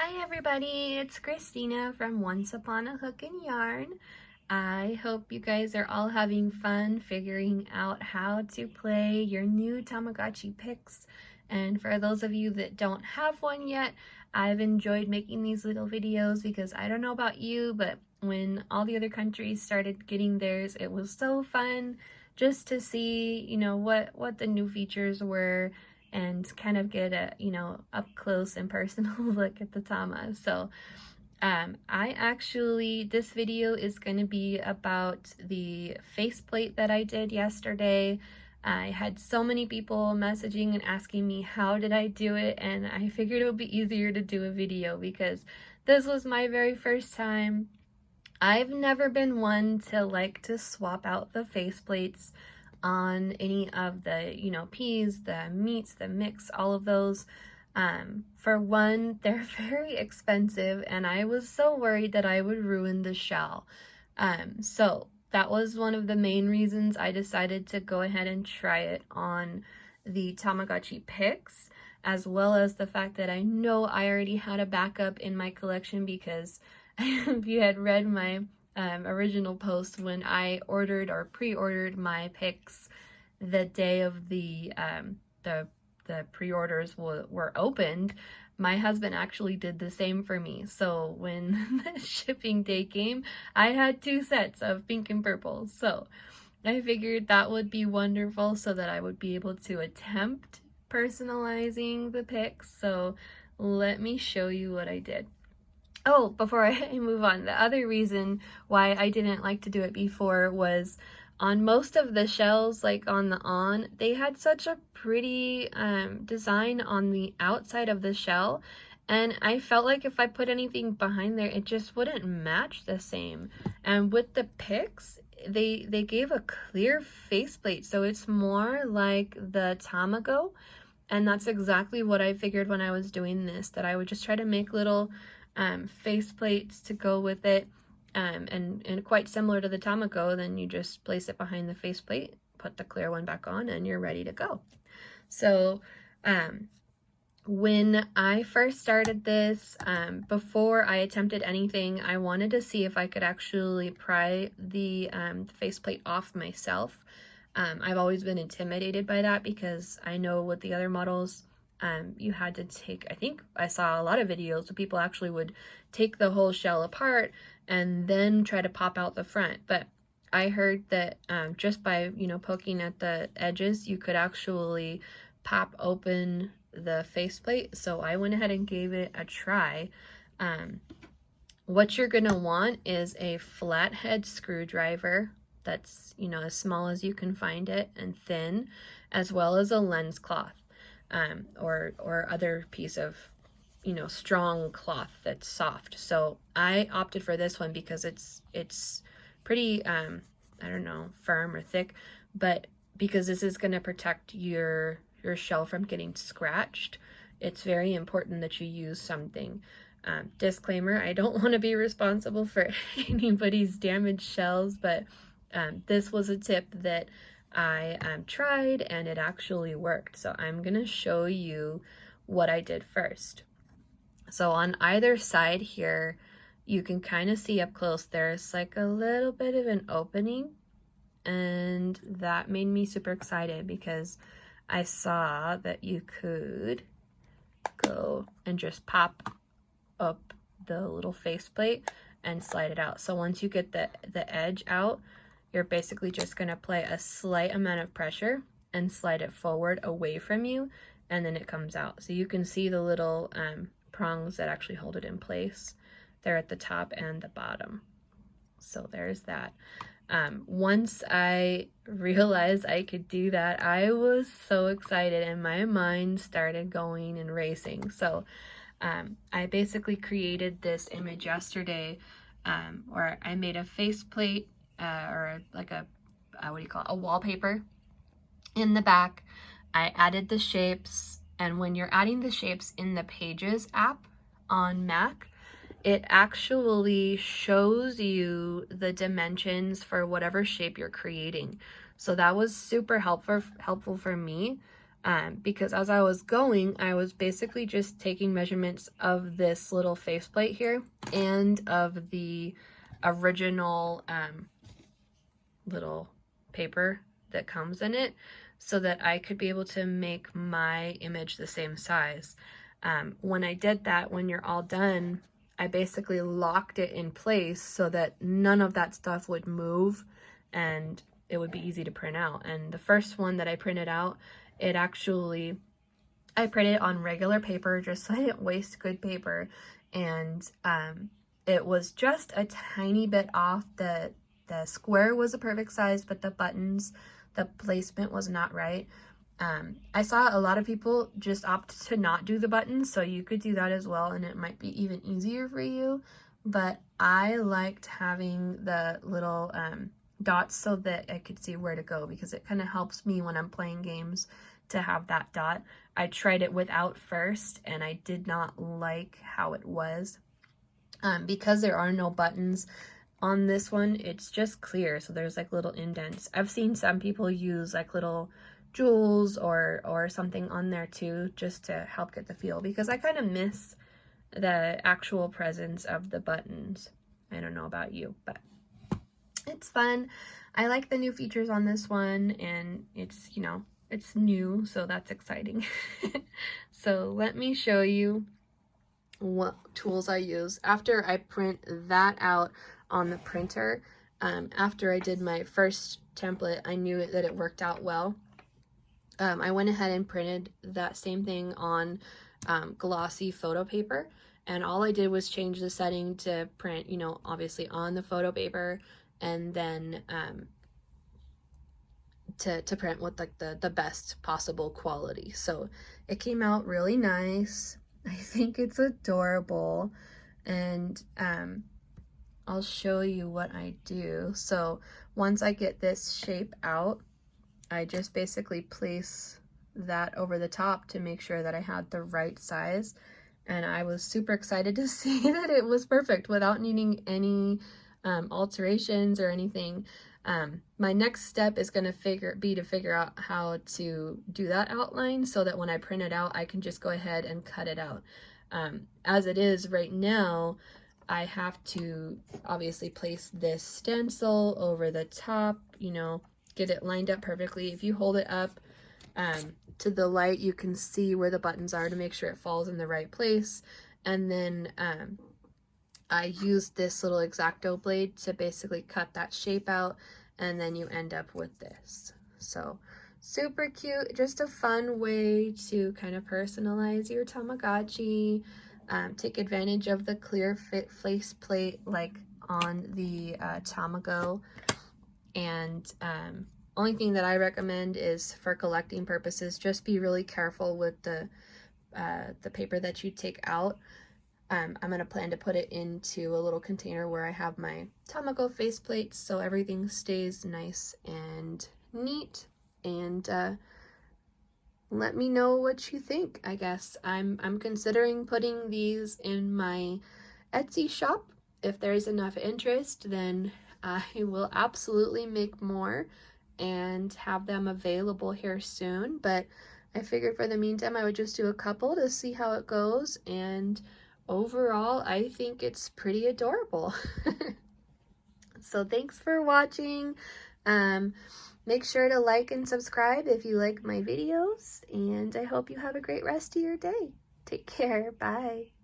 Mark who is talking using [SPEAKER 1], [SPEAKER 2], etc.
[SPEAKER 1] Hi everybody, it's Christina from Once Upon a Hook and Yarn. I hope you guys are all having fun figuring out how to play your new Tamagotchi Pix. And for those of you that don't have one yet, I've enjoyed making these little videos because I don't know about you, but when all the other countries started getting theirs, it was so fun just to see, what the new features were and kind of get a, up close and personal look at the Tama. So this video is going to be about the faceplate that I did yesterday. I had so many people messaging and asking me how did I do it, and I figured it would be easier to do a video because this was my very first time. I've never been one to like to swap out the faceplates on any of the, peas, the meats, the mix, all of those. For one, they're very expensive and I was so worried that I would ruin the shell. So that was one of the main reasons I decided to go ahead and try it on the Tamagotchi Pix, as well as the fact that I know I already had a backup in my collection because if you had read my original post when I ordered or pre-ordered my Pix the day of the pre-orders were opened, my husband actually did the same for me. So when the shipping day came, I had 2 sets of pink and purple. So I figured that would be wonderful so that I would be able to attempt personalizing the Pix. So let me show you what I did. Oh, before I move on, the other reason why I didn't like to do it before was on most of the shells, like on the they had such a pretty design on the outside of the shell, and I felt like if I put anything behind there, it just wouldn't match the same. And with the Pix, they gave a clear faceplate, so it's more like the Tamago, and that's exactly what I figured when I was doing this, that I would just try to make little face plates to go with it, and quite similar to the Tamago. Then you just place it behind the faceplate, put the clear one back on, and you're ready to go. So when I first started this, before I attempted anything, I wanted to see if I could actually pry the faceplate off myself. I've always been intimidated by that because I know with the other models, you had to take, I think I saw a lot of videos where people actually would take the whole shell apart and then try to pop out the front. But I heard that just by, poking at the edges, you could actually pop open the faceplate. So I went ahead and gave it a try. What you're gonna want is a flathead screwdriver that's, as small as you can find it and thin, as well as a lens cloth. Or other piece of, strong cloth that's soft. So I opted for this one because it's pretty, I don't know, firm or thick, but because this is going to protect your shell from getting scratched, it's very important that you use something. Disclaimer, I don't want to be responsible for anybody's damaged shells, but this was a tip that I tried and it actually worked. So I'm gonna show you what I did first. So on either side here, you can kind of see up close, there's like a little bit of an opening, and that made me super excited because I saw that you could go and just pop up the little faceplate and slide it out. So once you get the edge out, you're basically just going to apply a slight amount of pressure and slide it forward away from you, and then it comes out. So you can see the little prongs that actually hold it in place. They're at the top and the bottom. So there's that. Once I realized I could do that, I was so excited and my mind started going and racing. So I basically created this image yesterday where I made a faceplate or like a a wallpaper in the back. I added the shapes, and when you're adding the shapes in the Pages app on Mac, it actually shows you the dimensions for whatever shape you're creating. So that was super helpful for me. because as I was going, I was basically just taking measurements of this little faceplate here and of the original little paper that comes in it, so that I could be able to make my image the same size. When I did that, when you're all done, I basically locked it in place so that none of that stuff would move and it would be easy to print out. And the first one that I printed out, I printed on regular paper just so I didn't waste good paper, and it was just a tiny bit off. The square was a perfect size, but the buttons, the placement was not right. I saw a lot of people just opt to not do the buttons, so you could do that as well, and it might be even easier for you. But I liked having the little dots so that I could see where to go, because it kind of helps me when I'm playing games to have that dot. I tried it without first, and I did not like how it was. Because there are no buttons on this one, it's just clear, so there's like little indents. I've seen some people use like little jewels or something on there too, just to help get the feel, because I kind of miss the actual presence of the buttons. I don't know about you, but it's fun. I like the new features on this one, and it's, you know, it's new, so that's exciting. So let me show you what tools I use after I print that out on the printer. After I did my first template, I knew that it worked out well. I went ahead and printed that same thing on glossy photo paper, and all I did was change the setting to print, you know, obviously on the photo paper, and then to print with like the best possible quality. So it came out really nice. I think it's adorable, and I'll show you what I do. So once I get this shape out, I just basically place that over the top to make sure that I had the right size, and I was super excited to see that it was perfect without needing any alterations or anything. My next step is going to figure out how to do that outline, so that when I print it out, I can just go ahead and cut it out. As it is right now, I have to obviously place this stencil over the top, you know, get it lined up perfectly. If you hold it up to the light, you can see where the buttons are to make sure it falls in the right place. And then I used this little X-Acto blade to basically cut that shape out, and then you end up with this. So super cute, just a fun way to kind of personalize your Tamagotchi. Take advantage of the clear fit faceplate like on the Tamago. And only thing that I recommend is for collecting purposes, just be really careful with the paper that you take out. I'm going to plan to put it into a little container where I have my Tamago faceplates, so everything stays nice and neat. And let me know what you think. I guess I'm considering putting these in my Etsy shop. If there's enough interest, then I will absolutely make more and have them available here soon. But I figured for the meantime I would just do a couple to see how it goes, and overall I think it's pretty adorable. So thanks for watching. Make sure to like and subscribe if you like my videos, and I hope you have a great rest of your day. Take care. Bye.